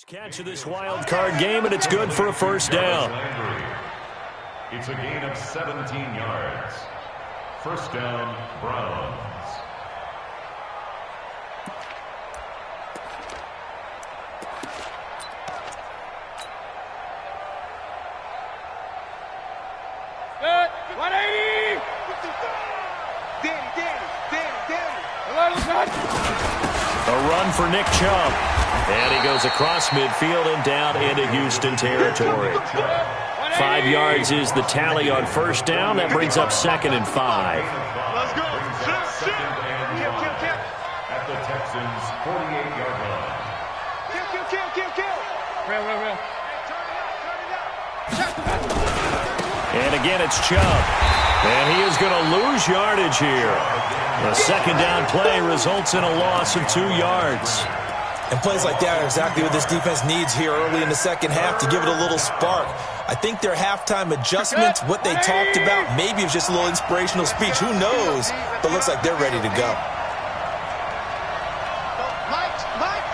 Catch of this wild card game, and it's good for a first down. It's a gain of 17 yards. First down, Browns. Good. 180. Danny. A run for Nick Chubb. And he goes across midfield and down into Houston territory. 5 yards is the tally on first down. That brings up 2nd and 5. Let's go. Kill. At the Texans' 48-yard line. Kill. Real. And again, it's Chubb. And he is going to lose yardage here. The second down play results in a loss of 2 yards. And plays like that are exactly what this defense needs here early in the second half to give it a little spark. I think their halftime adjustments, what they talked about, maybe it was just a little inspirational speech. Who knows? But looks like they're ready to go. Mike,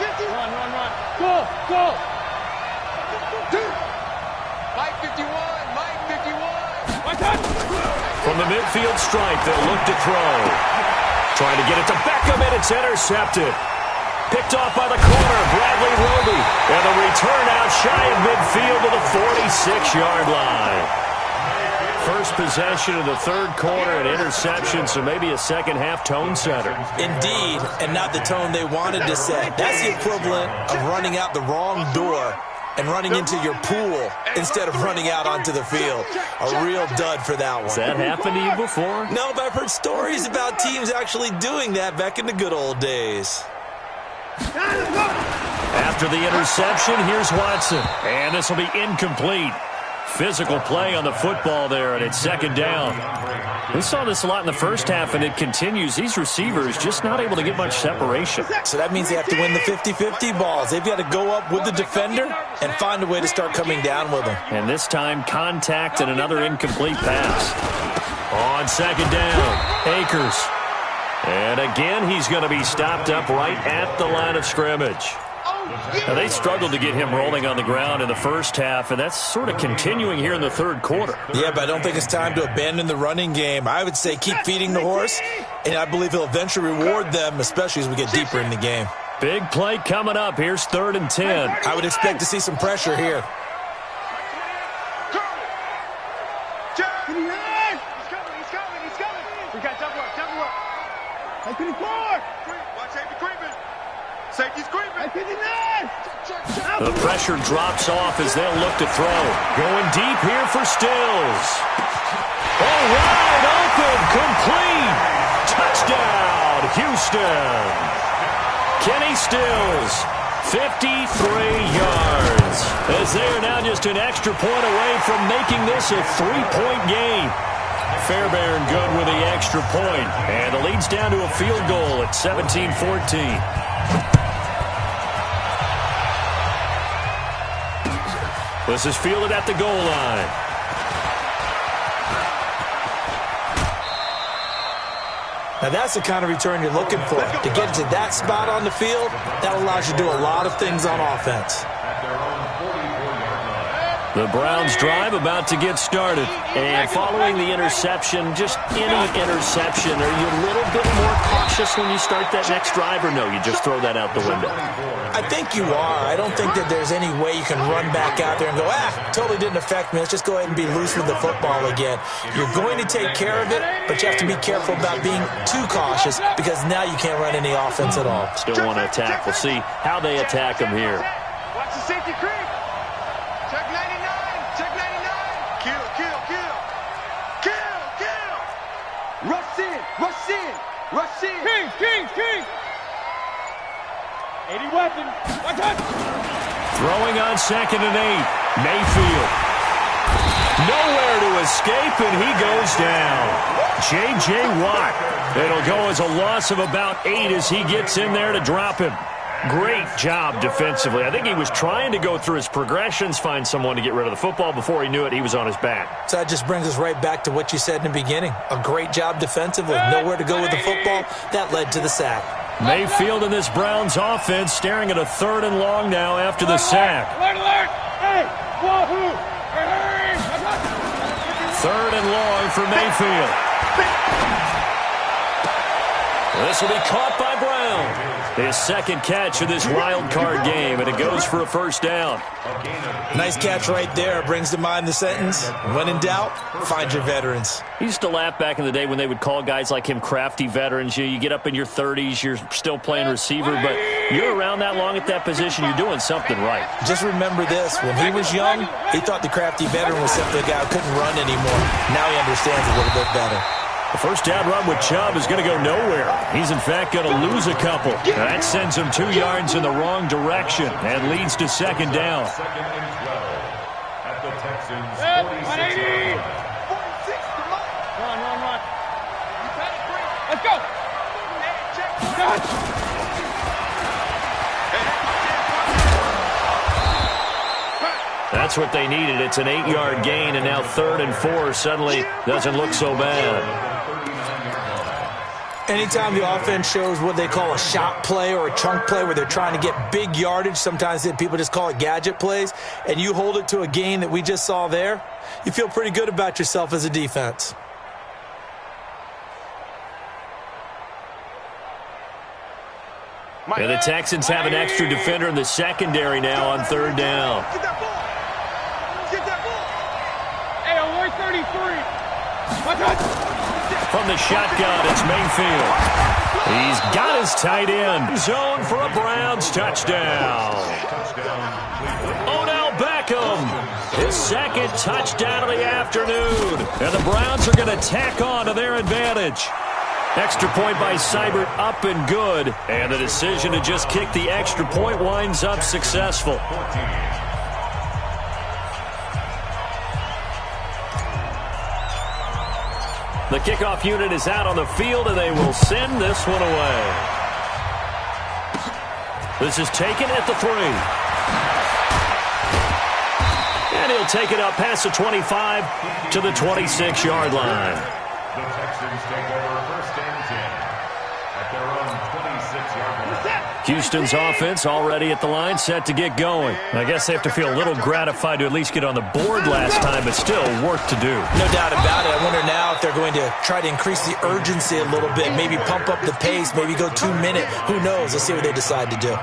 50. Run. Go. Mike 51. From the midfield stripe, they'll look to throw. Trying to get it to Beckham, and it's intercepted. Picked off by the corner, Bradley Roby. And the return out shy of midfield to the 46-yard line. First possession of the third quarter, an interception, so maybe a second-half tone setter. Indeed, and not the tone they wanted to set. That's the equivalent of running out the wrong door and running into your pool instead of running out onto the field. A real dud for that one. Has that happened to you before? No, but I've heard stories about teams actually doing that back in the good old days. After the interception, here's Watson. And this will be incomplete. Physical play on the football there, and it's second down. We saw this a lot in the first half, and it continues. These receivers just not able to get much separation. So that means they have to win the 50-50 balls. They've got to go up with the defender and find a way to start coming down with them. And this time, contact and another incomplete pass. On second down, Akers. And again, he's going to be stopped up right at the line of scrimmage. Now, they struggled to get him rolling on the ground in the first half, and that's sort of continuing here in the third quarter. Yeah, but I don't think it's time to abandon the running game. I would say keep feeding the horse, and I believe he'll eventually reward them, especially as we get deeper in the game. Big play coming up. Here's 3rd and 10. I would expect to see some pressure here. He's coming. We got double up. Hey, 54. Watch safety creeping. Safety's creeping. The pressure drops off as they'll look to throw. Going deep here for Stills. All right, open, complete. Touchdown, Houston. Kenny Stills, 53 yards. As they are now just an extra point away from making this a 3-point game. Fairbairn good with the extra point. And the lead's down to a field goal at 17-14. This is fielded at the goal line. Now that's the kind of return you're looking for. To get to that spot on the field, that allows you to do a lot of things on offense. The Browns drive about to get started. And following the interception, just any interception, are you a little bit more cautious when you start that next drive, or no, you just throw that out the window? I think you are. I don't think that there's any way you can run back out there and go, totally didn't affect me. Let's just go ahead and be loose with the football again. You're going to take care of it, but you have to be careful about being too cautious because now you can't run any offense at all. Still want to attack. We'll see how they attack them here. Watch the safety creep. Check 99. Kill. Rush in. King. 80 weapon. Watch out. Throwing on 2nd and 8. Mayfield. Nowhere to escape, and he goes down. J.J. Watt. It'll go as a loss of about 8 as he gets in there to drop him. Great job defensively. I think he was trying to go through his progressions, find someone to get rid of the football. Before he knew it, he was on his back. So that just brings us right back to what you said in the beginning. A great job defensively. Nowhere to go with the football. That led to the sack. Mayfield and this Browns offense staring at a 3rd and long now after the sack. Alert! Hey! Wahoo! 3rd and long for Mayfield. This will be caught by Brown. His 2nd catch of this wild card game, and it goes for a 1st down. Nice catch right there. Brings to mind the sentence, when in doubt, find your veterans. He used to laugh back in the day when they would call guys like him crafty veterans. You get up in your 30s, you're still playing receiver, but you're around that long at that position, you're doing something right. Just remember this. When he was young, he thought the crafty veteran was simply a guy who couldn't run anymore. Now he understands a little bit better. The 1st down run with Chubb is going to go nowhere. He's, in fact, going to lose a couple. That sends him 2 yards in the wrong direction and leads to 2nd down. 2nd and 12 at the Texans' 46-yard line. Run. Let's go. That's what they needed. It's an 8-yard gain, and now 3rd and 4 suddenly doesn't look so bad. Anytime the offense shows what they call a shot play or a chunk play where they're trying to get big yardage, sometimes people just call it gadget plays, and you hold it to a gain that we just saw there, you feel pretty good about yourself as a defense. And the Texans have an extra defender in the secondary now on 3rd down. Get that ball. Hey, on 133. From the shotgun, it's Mayfield. He's got his tight end. Zone for a Browns touchdown. Odell Beckham, his 2nd touchdown of the afternoon. And the Browns are going to tack on to their advantage. Extra point by Seibert, up and good. And the decision to just kick the extra point winds up successful. The kickoff unit is out on the field, and they will send this one away. This is taken at the 3. And he'll take it up past the 25 to the 26-yard line. The Texans take over 1st and 10 at their own 26-yard line. Houston's offense already at the line, set to get going. I guess they have to feel a little gratified to at least get on the board last time, but still work to do. No doubt about it. I wonder now if they're going to try to increase the urgency a little bit, maybe pump up the pace, maybe go 2-minute. Who knows? Let's see what they decide to do.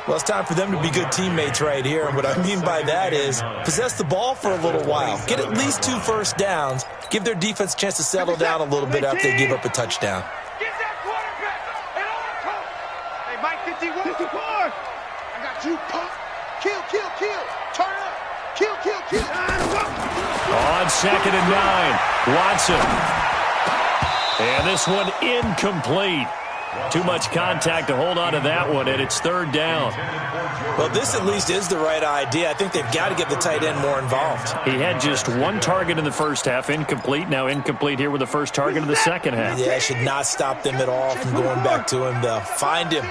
Well, it's time for them to be good teammates right here. And what I mean by that is possess the ball for a little while. Get at least 2 first downs. Give their defense a chance to settle down a little bit after they give up a touchdown. Get that quarterback and overcome. Hey, Mike 51. 54. I got you. Kill. Turn up. Kill. On 2nd and 9, Watson. And this one incomplete. Too much contact to hold on to that one, and it's 3rd down. Well, this at least is the right idea. I think they've got to get the tight end more involved. He had just 1 target in the first half, incomplete. Now incomplete here with the first target of the second half. Yeah, it should not stop them at all from going back to him, though. Find him.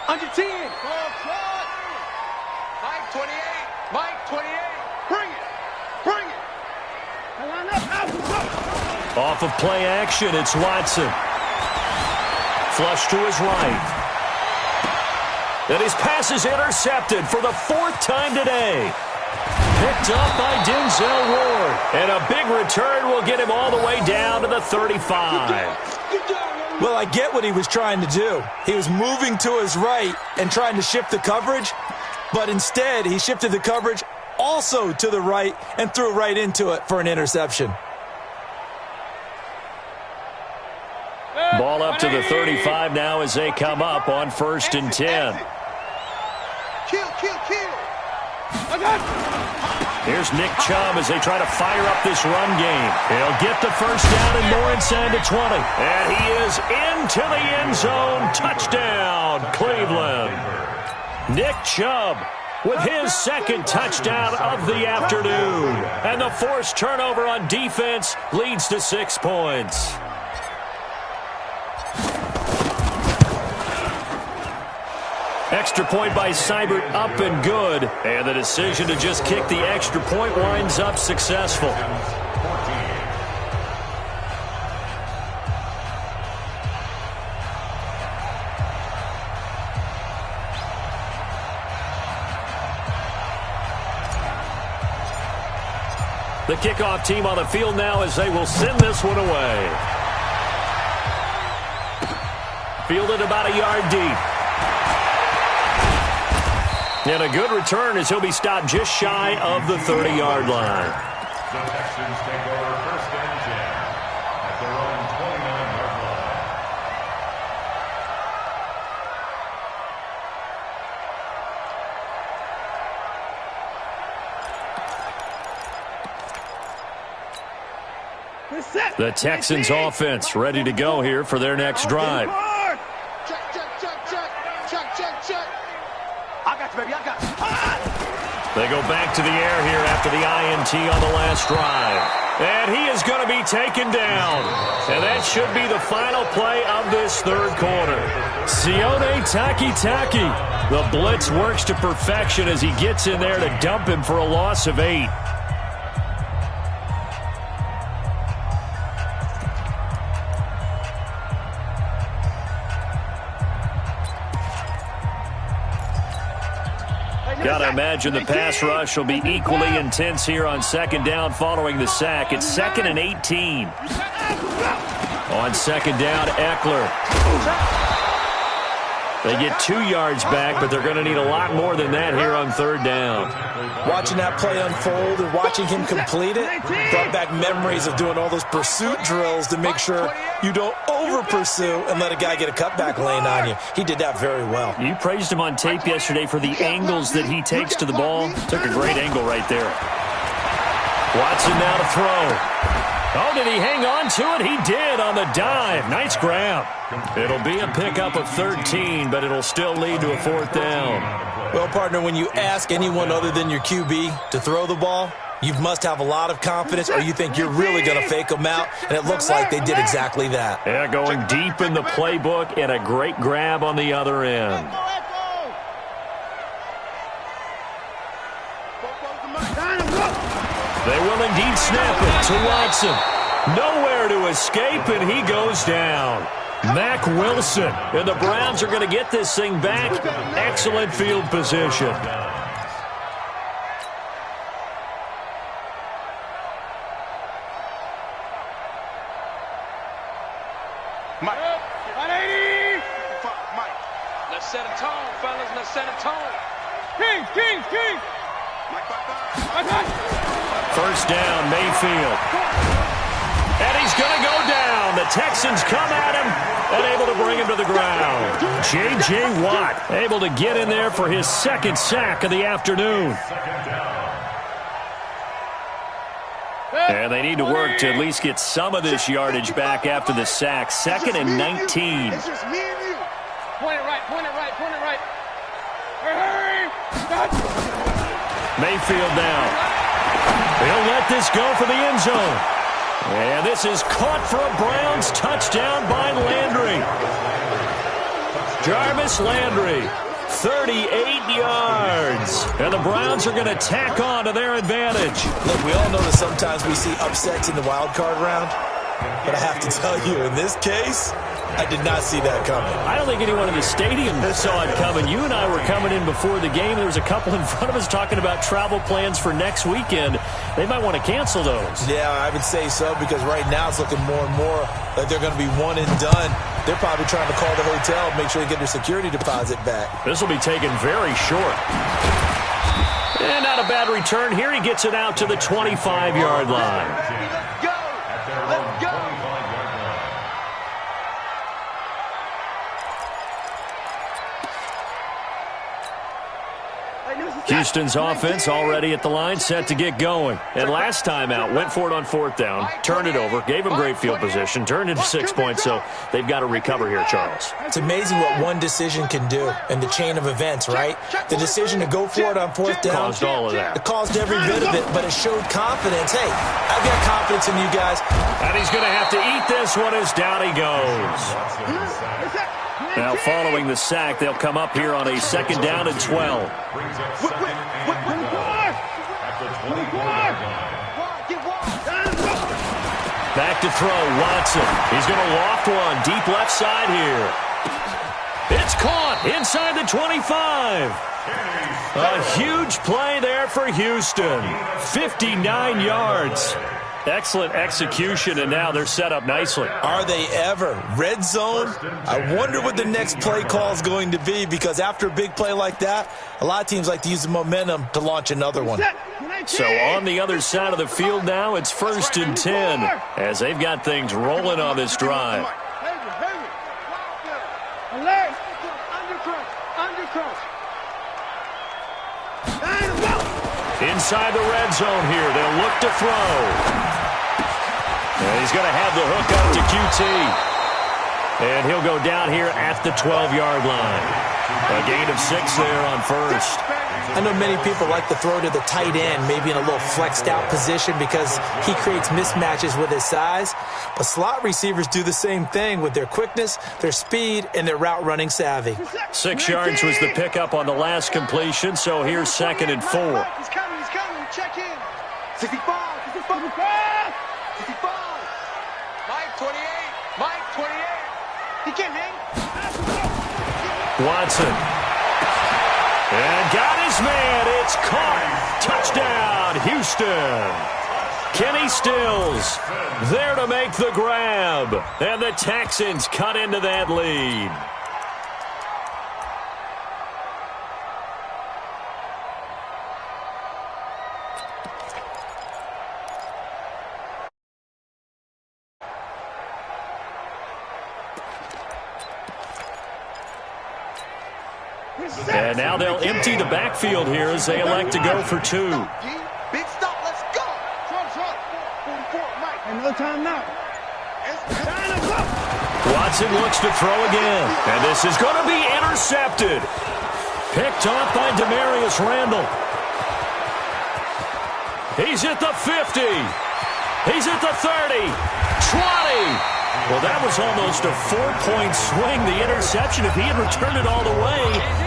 Under 10. Mike 28. Bring it. Off of play action, it's Watson. Flush to his right. And his pass is intercepted for the 4th time today. Picked up by Denzel Ward. And a big return will get him all the way down to the 35. Well, I get what he was trying to do. He was moving to his right and trying to shift the coverage, but instead he shifted the coverage also to the right and threw right into it for an interception. Ball up to the 35 now as they come up on 1st and 10. Kill. Here's Nick Chubb as they try to fire up this run game. He'll get the 1st down and more inside the 20. And he is into the end zone. Touchdown, Cleveland. Nick Chubb with his 2nd touchdown of the afternoon. And the forced turnover on defense leads to 6 points. Extra point by Seibert, up and good. And the decision to just kick the extra point winds up successful. 14. The kickoff team on the field now as they will send this one away. Fielded about a yard deep. And a good return as he'll be stopped just shy of the 30-yard line. The Texans take over first and 10 at their own 29-yard line. The Texans offense ready to go here for their next drive. They go back to the air here after the INT on the last drive. And he is going to be taken down. And that should be the final play of this third quarter. Sione Takitaki. The blitz works to perfection as he gets in there to dump him for a loss of 8. Got to imagine the pass rush will be equally intense here on second down following the sack. It's 2nd and 18. On second down, Eckler. They get 2 yards back, but they're going to need a lot more than that here on third down. Watching that play unfold and watching him complete it brought back memories of doing all those pursuit drills to make sure you don't over-pursue and let a guy get a cutback lane on you. He did that very well. You praised him on tape yesterday for the angles that he takes to the ball. Took a great angle right there. Watson now to throw. Oh, did he hang on to it? He did on the dive. Nice grab. It'll be a pickup of 13, but it'll still lead to a 4th down. Well, partner, when you ask anyone other than your QB to throw the ball, you must have a lot of confidence or you think you're really going to fake them out, and it looks like they did exactly that. Yeah, going deep in the playbook and a great grab on the other end. They will indeed snap it to Watson. Nowhere to escape, and he goes down. Mack Wilson, and the Browns are going to get this thing back. Excellent field position. Mike. 180. Mike. Let's set a tone, fellas. Let's set a tone. Kings. First down, Mayfield. And he's going to go down. The Texans come at him and able to bring him to the ground. J.J. Watt able to get in there for his 2nd sack of the afternoon. And they need to work to at least get some of this yardage back after the sack. 2nd and 19. It's just me and you. Point it right. Hurry. Mayfield now. He'll let this go for the end zone. And this is caught for a Browns touchdown by Landry. Jarvis Landry, 38 yards. And the Browns are going to tack on to their advantage. Look, we all know that sometimes we see upsets in the wild card round. But I have to tell you, in this case, I did not see that coming. I don't think anyone in the stadium saw it coming. You and I were coming in before the game. There was a couple in front of us talking about travel plans for next weekend. They might want to cancel those. Yeah, I would say so, because right now it's looking more and more like they're going to be one and done. They're probably trying to call the hotel, make sure they get their security deposit back. This will be taken very short. And not a bad return here. He gets it out to the 25-yard line. Let's go. Let's go. Houston's offense already at the line, set to get going. And last time out, went for it on 4th down, turned it over, gave them great field position, turned into 6 points, so they've got to recover here, Charles. It's amazing what one decision can do in the chain of events, right? The decision to go for it on 4th down. Caused all of that. It caused every bit of it, but it showed confidence. Hey, I've got confidence in you guys. And he's going to have to eat this one as down he goes. Now, following the sack, they'll come up here on a 2nd down and 12. Back to throw, Watson. He's going to loft one deep left side here. It's caught inside the 25. A huge play there for Houston. 59 yards. Excellent execution, and now they're set up nicely. Are they ever? Red zone? I wonder what the next play call is going to be, because after a big play like that, a lot of teams like to use the momentum to launch another one. So on the other side of the field now, it's 1st and 10, as they've got things rolling on this drive. Inside the red zone here, they'll look to throw. And he's going to have the hook up to QT. And he'll go down here at the 12-yard line. A gain of 6 there on first. I know many people like to throw to the tight end, maybe in a little flexed out position because he creates mismatches with his size. But slot receivers do the same thing with their quickness, their speed, and their route running savvy. 6 yards was the pickup on the last completion, so here's 2nd and 4. He's coming, check in. 65, 65. Mike 28, Mike 28. He can't hang. Watson. And got his man. It's caught. Touchdown, Houston. Kenny Stills there to make the grab. And the Texans cut into that lead. And now they'll empty the backfield here as they elect to go for 2. Big stop, let's go. 44, Mike. Another time now. Watson looks to throw again. And this is going to be intercepted. Picked off by Demarius Randall. He's at the 50. He's at the 30. 20. Well, that was almost a 4-point swing. The interception, if he had returned it all the way,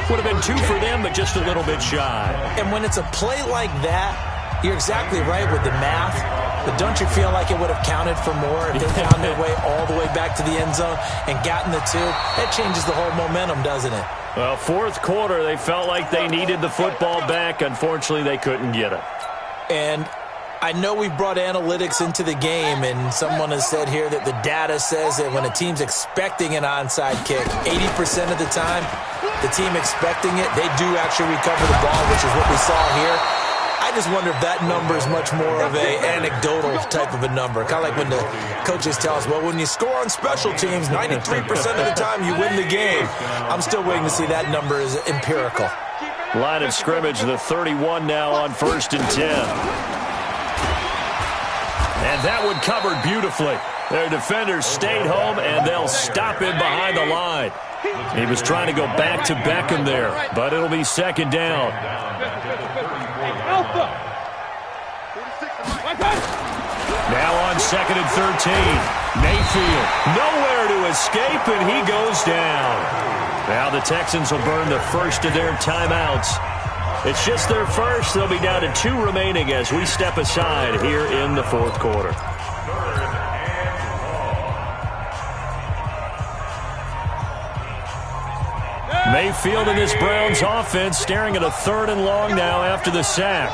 would have been 2 for them, but just a little bit shy. And when it's a play like that, you're exactly right with the math. But don't you feel like it would have counted for more if they found their way all the way back to the end zone and gotten the 2? That changes the whole momentum, doesn't it? Well, 4th quarter, they felt like they needed the football back. Unfortunately, they couldn't get it. And I know we brought analytics into the game, and someone has said here that the data says that when a team's expecting an onside kick, 80% of the time, the team expecting it, they do actually recover the ball, which is what we saw here. I just wonder if that number is much more of an anecdotal type of a number. Kind of like when the coaches tell us, well, when you score on special teams, 93% of the time you win the game. I'm still waiting to see that number is empirical. Line of scrimmage, the 31 now on 1st and 10. And that one covered beautifully. Their defenders stayed home, and they'll stop him behind the line. He was trying to go back to Beckham there, but it'll be 2nd down. Now on 2nd and 13. Mayfield nowhere to escape, and he goes down. Now the Texans will burn the first of their timeouts. It's just their first. They'll be down to 2 remaining as we step aside here in the 4th quarter. Mayfield and this Browns offense staring at a 3rd and long now after the sack.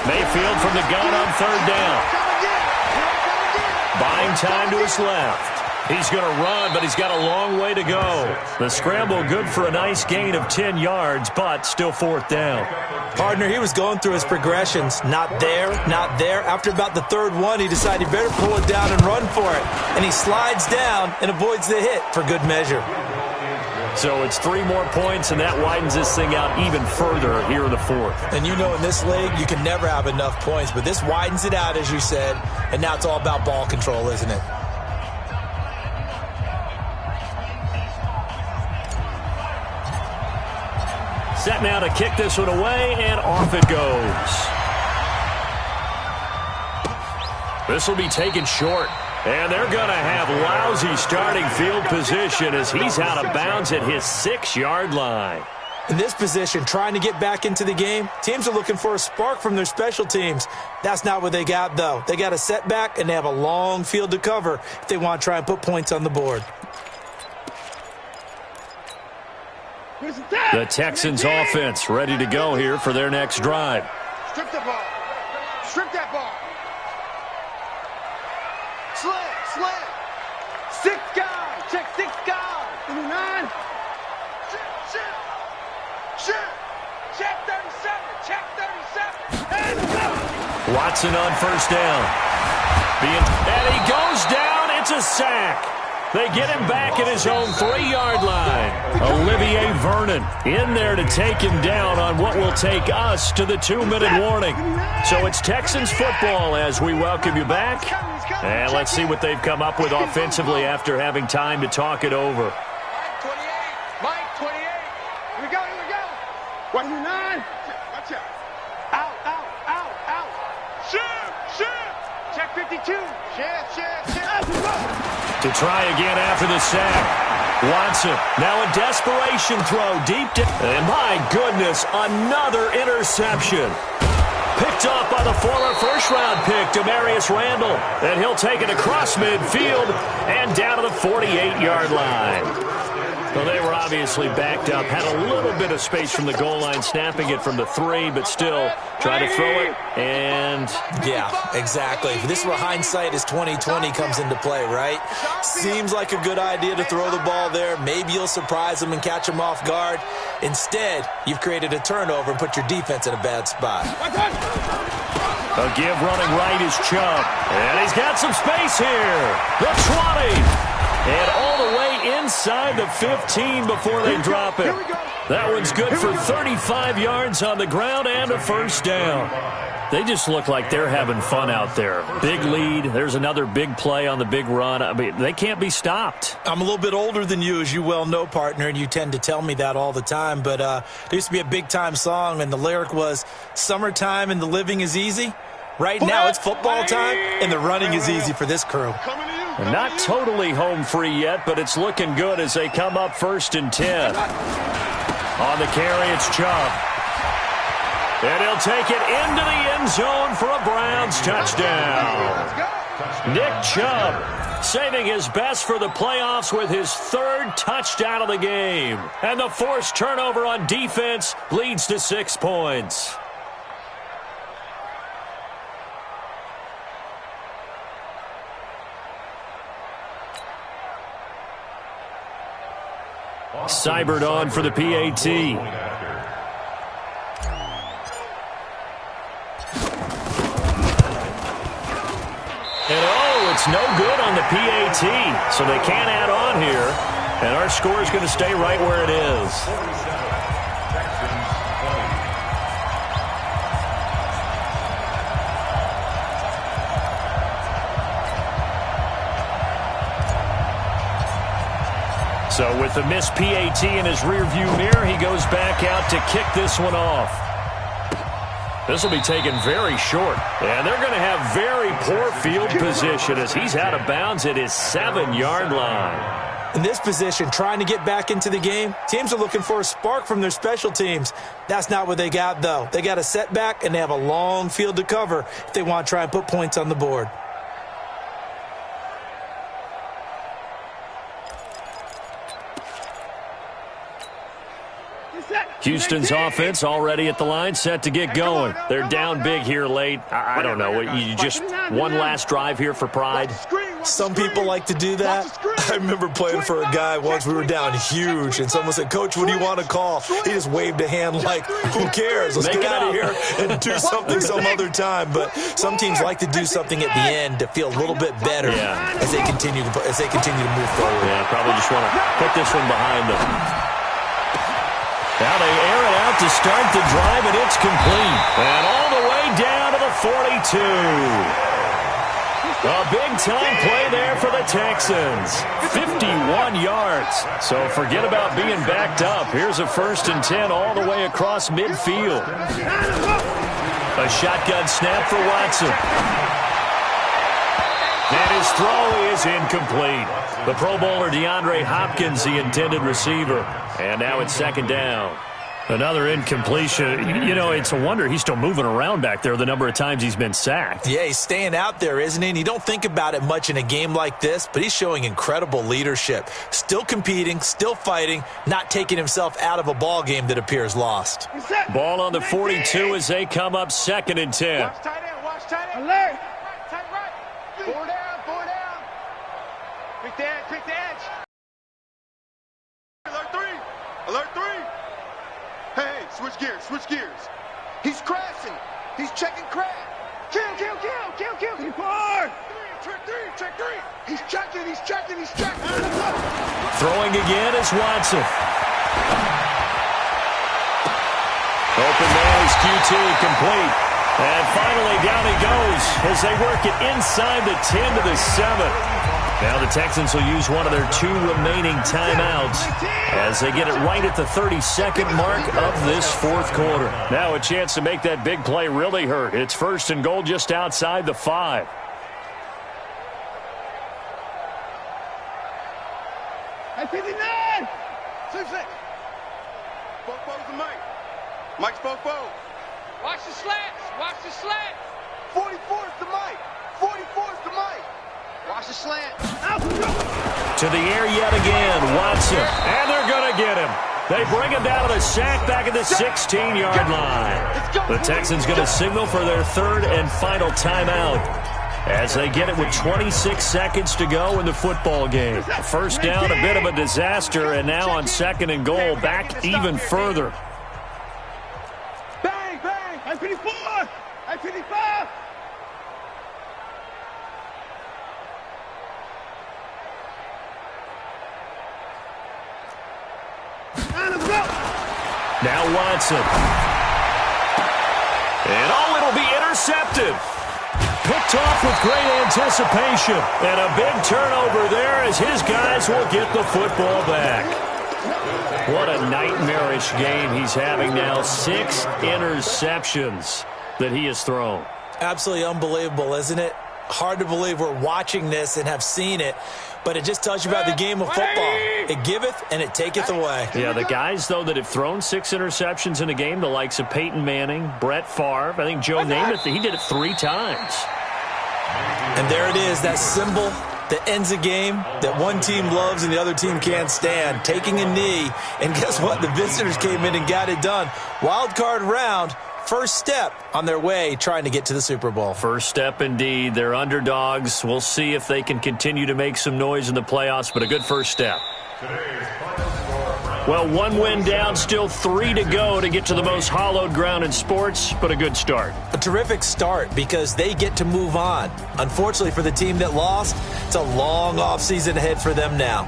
Mayfield from the gun on 3rd down. Buying time to his left. He's going to run, but he's got a long way to go. The scramble good for a nice gain of 10 yards, but still 4th down. Partner, he was going through his progressions. Not there, not there. After about the 3rd one, he decided he better pull it down and run for it. And he slides down and avoids the hit for good measure. So it's 3 more points, and that widens this thing out even further here in the 4th. And you know in this league, you can never have enough points, but this widens it out, as you said, and now it's all about ball control, isn't it? Set now to kick this one away, and off it goes. This will be taken short, and they're going to have lousy starting field position as he's out of bounds at his 6-yard line. In this position, trying to get back into the game, teams are looking for a spark from their special teams. That's not what they got, though. They got a setback, and they have a long field to cover if they want to try and put points on the board. The Texans offense ready to go here for their next drive. Strip the ball. Strip that ball. Slam. 6 guys. Check 6 guys. 9. Check 37. Check 37. And go. Watson on first down. And he goes down. It's a sack. They get him back at his own 3-yard line. Olivier Vernon in there to take him down on what will take us to the 2-minute warning. So it's Texans football as we welcome you back. And let's see what they've come up with offensively after having time to talk it over. Mike 28. Here we go. 29. Watch out. Out. Shoot. Check 52. Check. To try again after the sack. Watson, now a desperation throw deep down. And my goodness, another interception. Picked off by the former first-round pick, Demarius Randall. And he'll take it across midfield and down to the 48-yard line. Well, they were obviously backed up, had a little bit of space from the goal line, snapping it from the 3, but still try to throw it, and... Yeah, exactly. This is where hindsight is 20/20 comes into play, right? Seems like a good idea to throw the ball there. Maybe you'll surprise them and catch them off guard. Instead, you've created a turnover and put your defense in a bad spot. A give running right is Chubb, and he's got some space here. The 20. And all the way inside the 15 before they drop it. That one's good for 35 yards on the ground and a first down. They just look like they're having fun out there. Big lead. There's another big play on the big run. I mean, they can't be stopped. I'm a little bit older than you, as you well know, partner, and you tend to tell me that all the time. But there used to be a big-time song, and the lyric was, "Summertime and the living is easy." Right now, it's football time, and the running is easy for this crew. Not totally home free yet, but it's looking good as they come up 1st and 10. On the carry, it's Chubb. And he'll take it into the end zone for a Browns touchdown. Nick Chubb saving his best for the playoffs with his 3rd touchdown of the game. And the forced turnover on defense leads to 6 points. Seibert on for the PAT. And it's no good on the PAT, so they can't add on here. And our score is going to stay right where it is. So with the missed PAT in his rearview mirror, he goes back out to kick this one off. This will be taken very short, and they're going to have very poor field position as he's out of bounds at his 7-yard line. In this position, trying to get back into the game, teams are looking for a spark from their special teams. That's not what they got, though. They got a setback, and they have a long field to cover if they want to try and put points on the board. Houston's offense already at the line, set to get going. They're down big here late. I don't know. You just one last drive here for pride? Some people like to do that. I remember playing for a guy once. We were down huge, and someone said, "Coach, what do you want to call?" He just waved a hand like, "Who cares? Let's get out of here and do something some other time." But some teams like to do something at the end to feel a little bit better as they continue to move forward. Yeah, probably just want to put this one behind them. Now they air it out to start the drive, and it's complete. And all the way down to the 42. A big-time play there for the Texans. 51 yards. So forget about being backed up. Here's a 1st and 10 all the way across midfield. A shotgun snap for Watson. And his throw is incomplete. The Pro Bowler DeAndre Hopkins, the intended receiver. And now it's 2nd down. Another incompletion. You know, it's a wonder he's still moving around back there the number of times he's been sacked. Yeah, he's staying out there, isn't he? And you don't think about it much in a game like this, but he's showing incredible leadership. Still competing, still fighting, not taking himself out of a ball game that appears lost. Ball on the 42 as they come up 2nd and 10. Watch tight end, watch tight end. Alert. Tight right. Four down, four down. Pick the edge, pick the edge. Alert three. Alert three. Hey, switch gears, switch gears. He's crashing. He's checking crash. Kill. Four. Check three. He's checking. Throwing again is Watson. Open man is QT, complete. And finally down he goes as they work it inside the 10 to the 7. Now the Texans will use one of their 2 remaining timeouts as they get it right at the 32nd mark of this 4th quarter. Now a chance to make that big play really hurt. It's 1st and goal just outside the 5. Hey, 59! 6-6. Fo's the Mike. Mike's Fofo. Watch the slants. Watch the slant. 44's the Mike. 44's the Mike. Watch the slant. To the air yet again, Watson. And they're going to get him. They bring him down to the sack back at the 16-yard line. The Texans going to signal for their 3rd and final timeout as they get it with 26 seconds to go in the football game. First down, a bit of a disaster, and now on 2nd and goal, back even further. Bang, bang. I-54. I-55. Now Watson. And it'll be intercepted. Picked off with great anticipation. And a big turnover there as his guys will get the football back. What a nightmarish game he's having now. 6 interceptions that he has thrown. Absolutely unbelievable, isn't it? Hard to believe we're watching this and have seen it, but it just tells you about the game of football. It giveth and it taketh away. Yeah, the guys, though, that have thrown 6 interceptions in a game, the likes of Peyton Manning, Brett Favre, I think Joe Namath, he did it 3 times. And there it is, that symbol that ends a game that one team loves and the other team can't stand, taking a knee. And guess what? The visitors came in and got it done. Wild card round. First step on their way trying to get to the Super Bowl. First step indeed. They're underdogs. We'll see if they can continue to make some noise in the playoffs, but a good first step. Well, 1 win down, still 3 to go to get to the most hallowed ground in sports, but a good start. A terrific start because they get to move on. Unfortunately for the team that lost, it's a long offseason ahead for them now.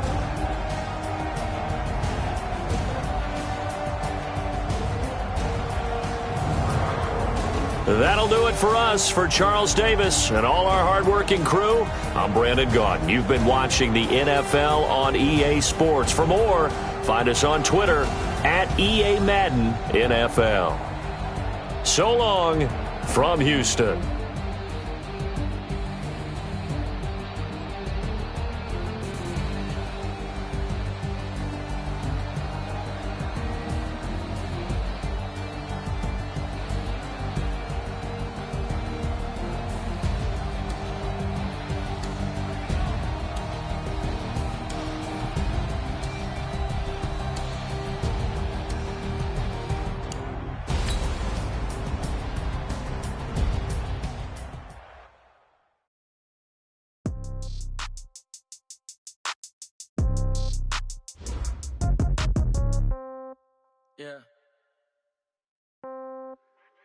That'll do it for us. For Charles Davis and all our hardworking crew, I'm Brandon Gaudin. You've been watching the NFL on EA Sports. For more, find us on Twitter at EA Madden NFL. So long from Houston.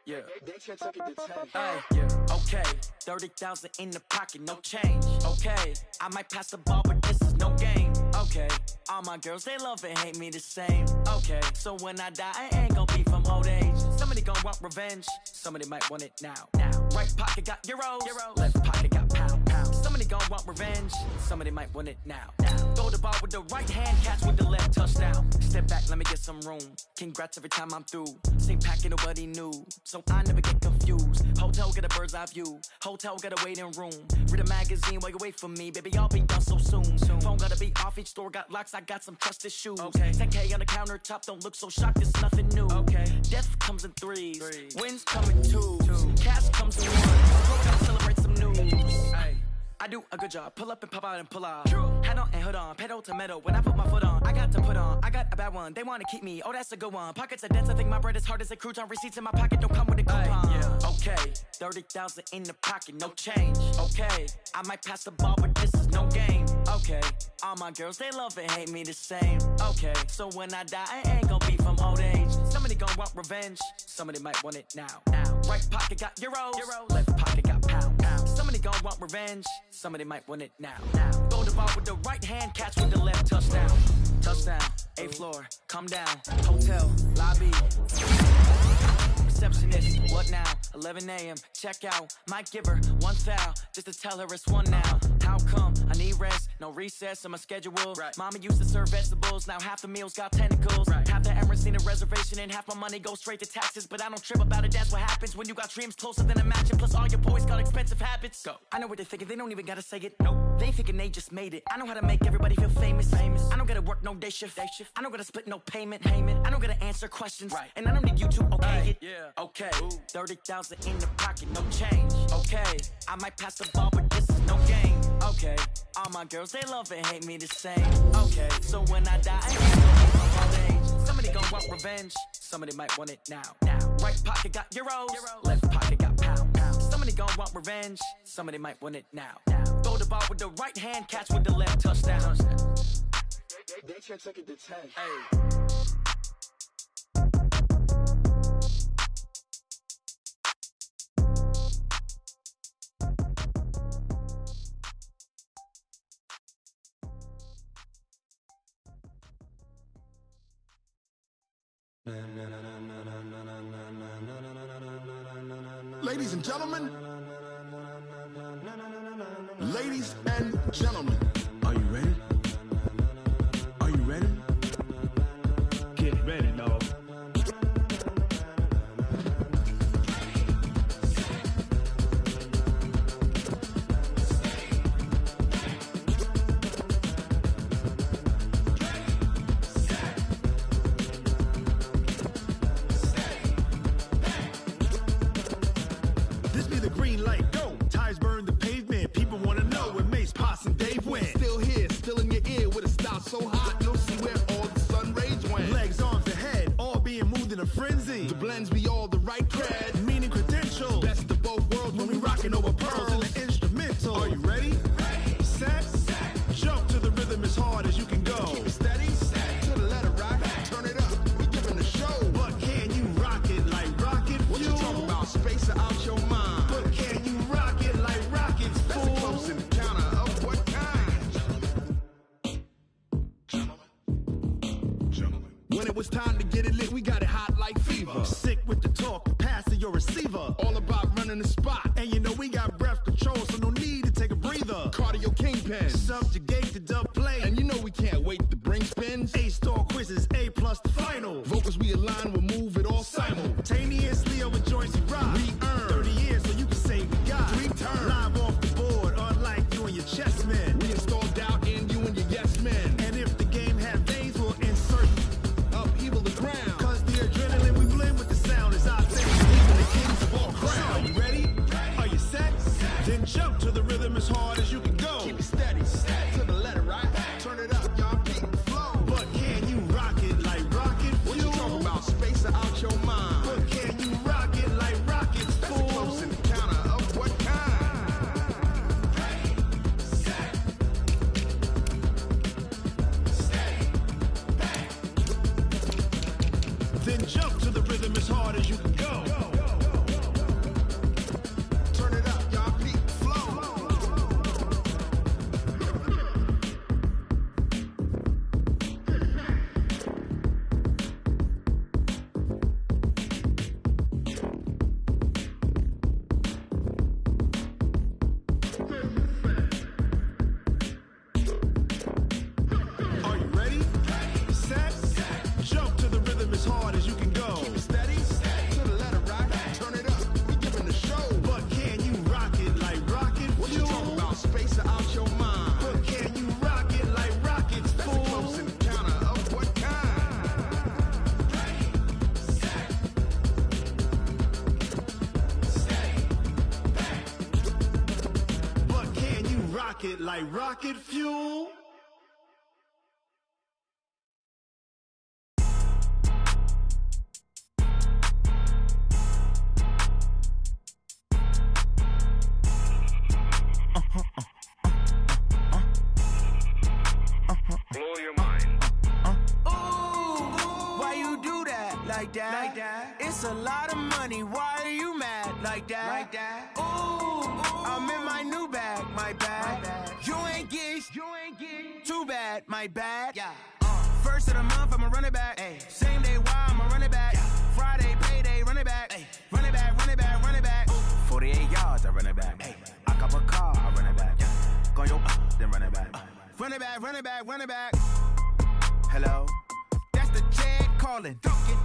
Yeah. Okay. 30,000 in the pocket, no change. Okay. I might pass the ball, but this is no game. Okay. All my girls, they love and hate me the same. Okay. So when I die, I ain't gonna be from old age. Somebody gonna want revenge. Somebody might want it now. Right pocket got euros. Left pocket got pound. Somebody gonna want revenge. Somebody might want it now. Throw the ball with the right hand, catch with the left, touchdown. Step back, let me get some room. Congrats every time I'm through. Same packet, nobody knew. So I never get confused. Hotel got a bird's eye view. Hotel got a waiting room. Read a magazine while you wait for me. Baby, I'll be done so soon. Phone gotta be off. each store got locks, I got some trusted shoes. Okay. 10K on the countertop, don't look so shocked, it's nothing new. Okay. Death comes in threes. Wins come in twos. Cash comes in ones. Gotta celebrate some news. Ay. I do a good job, pull up and pop out and pull off. Head on and hood on, pedal to metal. When I put my foot on, I got to put on. I got a bad one, they wanna keep me. Oh, that's a good one. Pockets are dense, I think my bread is hard as a crouton. Receipts in my pocket don't come with a coupon. Yeah. Okay, 30,000 in the pocket, no change. Okay, I might pass the ball, but this is no game. Okay, all my girls, they love and hate me the same. Okay, so when I die, I ain't gonna be from old age. Somebody gon' want revenge, somebody might want it now. Right pocket got euros, left pocket got pounds. Somebody gon' want revenge, somebody might want it now. Throw the ball with the right hand, catch with the left, touchdown. Touchdown, 8th floor, come down. Hotel, lobby. Receptionist, what now? 11 a.m., check out. Might give her one foul, just to tell her it's one now. How come? I need rest, no recess on my schedule. Right. Mama used to serve vegetables, now half the meals got tentacles. Right. Half the Emirates need a reservation and half my money goes straight to taxes. But I don't trip about it, that's what happens when you got dreams closer than a mansion. Plus all your boys got expensive habits. Go. I know what they're thinking, they don't even gotta say it. Nope. They thinking they just made it. I know how to make everybody feel famous. I don't gotta work no day shift. I don't gotta split no payment. I don't gotta answer questions. Right. And I don't need you to okay it. Yeah. Okay. 30,000 in the pocket, no change. Okay. I might pass the ball, but this is no game. Okay. All my girls, they love and hate me the same. Okay. So when I die, I ain't gonna be from old age. Somebody gon' want revenge. Somebody might want it now. Right pocket got euros. Left pocket got pounds. Somebody gon' want revenge. Somebody might want it now. Throw the ball with the right hand, catch with the left, touchdown. They check second to 10. Hey. Ladies and gentlemen, ladies and gentlemen, are you ready? Are you ready? Get ready, dog. This be the green light, go. Tires burn the pavement. People wanna know where Mace, Potts, and Dave went. Still here, still in your ear with a style so hot, you'll see where all the sun rays went. Legs, arms, and head, all being moved in a frenzy. The blends be all the right cred, meaning credentials. Best of both worlds when we rockin' over pearls in the instrumental. Are you ready? Set, jump to the rhythm as hard as you can go. Keep it steady, to the letter right. Turn it up, we giving the show. But can you rock it like rocket fuel? What you talking about? Space out your mind. But can you rock it like rockets, fool? That's a close encounter of what kind? Gentlemen. When it was time to get it lit, we got it hot like fever. Sick with the talk, pass to your receiver. All about running the spot. And you know we got breath control, so no need to take a breather. Cardio kingpin, subjugate the dub play. And you know we can't wait to bring spins. A-star quizzes, A+ the final. Vocals we align, we'll move it all simultaneously over joints and rock. We earn 30 years, so you can say we got 3 turns. Live off the board, unlike you and your chess men. We install doubt in you and your yes men. And if the game had veins, we'll insert upheaval the ground. Cause the adrenaline we blend with the sound is our thing. Even the kings of all crowns. So are you ready? Are you set? Then jump to the rhythm as hard as you can go. Keep it steady, to the letter right. like rocket fuel. Blow your mind. Why you do that like that? Like that? It's a lot of money. Why are you mad like that? Like that? Ooh, I'm in my new bag, my bad. You ain't get too bad, my bad. Yeah. First of the month, I'ma run it back. Ay. Same day, why I'ma run it back. Yeah. Friday, payday, run it back. Ay. Run it back, run it back, run it back. 48 yards, I run it back. Ay. I cop a car, I run it back. Yeah. Go yo, then run it back. Run it back, run it back, run it back. Hello? That's the jag calling.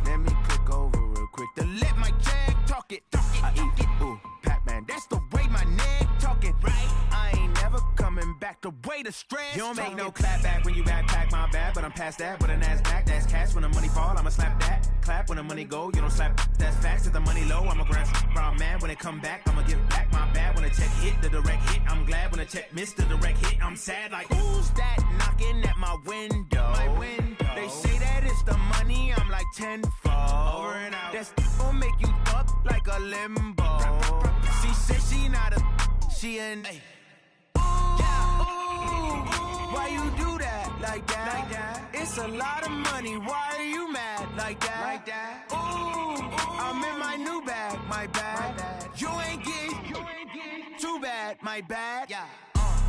Let me click over real quick to let my jag talk it. I eat it, ooh, Pac-Man. That's the way my neck talking. Right? I ain't never coming back the way the stress. You don't make no clap back when you backpack, my bad, but I'm past that. With a Nasdaq, that's cash. When the money fall, I'ma slap that. Clap when the money go, you don't slap. That's facts. If the money low, I'ma grab brown man. When it come back, I'ma give back my bad. When the check hit, the direct hit. I'm glad when the check missed the direct hit. I'm sad like, who's that knocking at my window? My window. They say that it's the money, I'm like tenfold. Over and out. That's gon' make you up like a limbo. She said she not a, she an. Why you do that like that? Like that? It's a lot of money. Why are you mad like that? Like that? Ooh, I'm in my new bag, my bad. You ain't get too bad, my bad. Yeah.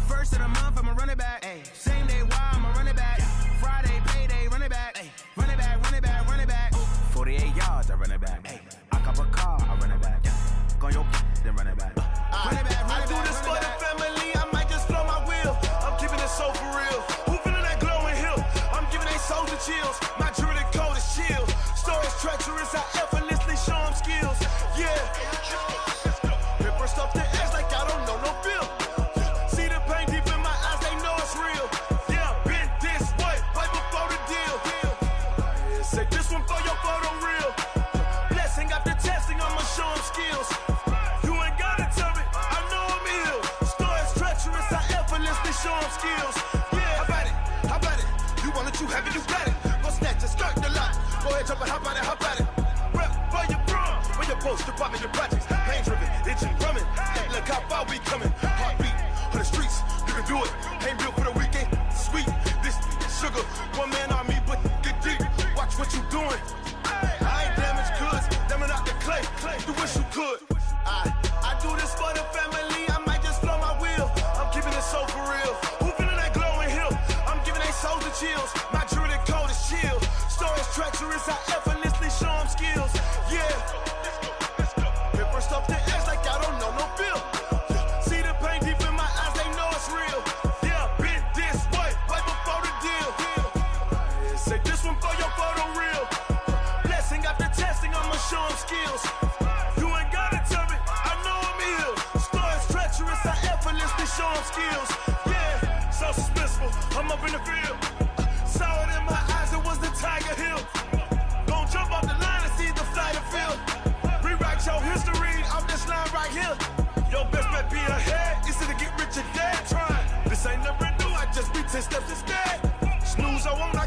First of the month, I'ma run it back. Ay. Same day, why I'ma run it back. Yeah. Friday, payday, run it back. Ay. Run it back, run it back, run it back. 48 yards, I run it back. Ay. I cop a car, I run it back. Yeah. Go yo, then run it back. Run it back, run I it do back, this run for it the back. family, I might just blow my wheel. I'm keeping it so for real. Who feeling that glowing hill? I'm giving they souls the chills. My jewelry code is chill. Stories treacherous, I effortlessly show them skills. Yeah. Ripper stuff the edge like I don't know no feel. See the pain deep in my eyes, they know it's real. Yeah, been this way, right before the deal. Say this one for your photo real. Blessing after testing, I'ma show them skills. You ain't gotta tell me, I know I'm ill. Stories treacherous, I effortlessly show them skills. Yeah, how about it? You want it, you have it, you got it. Go snatch it, skirt the lot. Go ahead, jump it, how about it, how about it? Rep for your bro, where your post, department, your projects. Pain driven, itching, drumming. Hey, look how far we coming. Heartbeat on the streets, you can do it. Ain't built for the weekend, sweet. This sugar, one man army, but get deep. Watch what you doing. I ain't damaged goods, damn out the clay. You wish you could. I do this for the family, I might just blow my wheel. I'm keeping it so for real. Who feeling that glowing hill? I'm giving they souls the chills. My jewelry code is chill. Stories treacherous, I effortlessly show them skills. Yeah. Paper stuff the edge like I don't know no feel. See the pain deep in my eyes, they know it's real. Yeah, been this way, right before the deal. Say this one for your photo real. Blessing after testing, I'ma show them skills. You ain't gotta tell me, I know I'm ill. Stories treacherous, I effortlessly show them skills. Yeah, so suspenseful, I'm up in the field. Saw it in my eyes, it was the Tiger Hill. Gon' jump off the line and see the flight of field. Rewrite your history, I'm this line right here. Your best bet be ahead, easy to get rich or dead. Trying, this ain't never new, I just be 10 steps instead. Snooze, I won't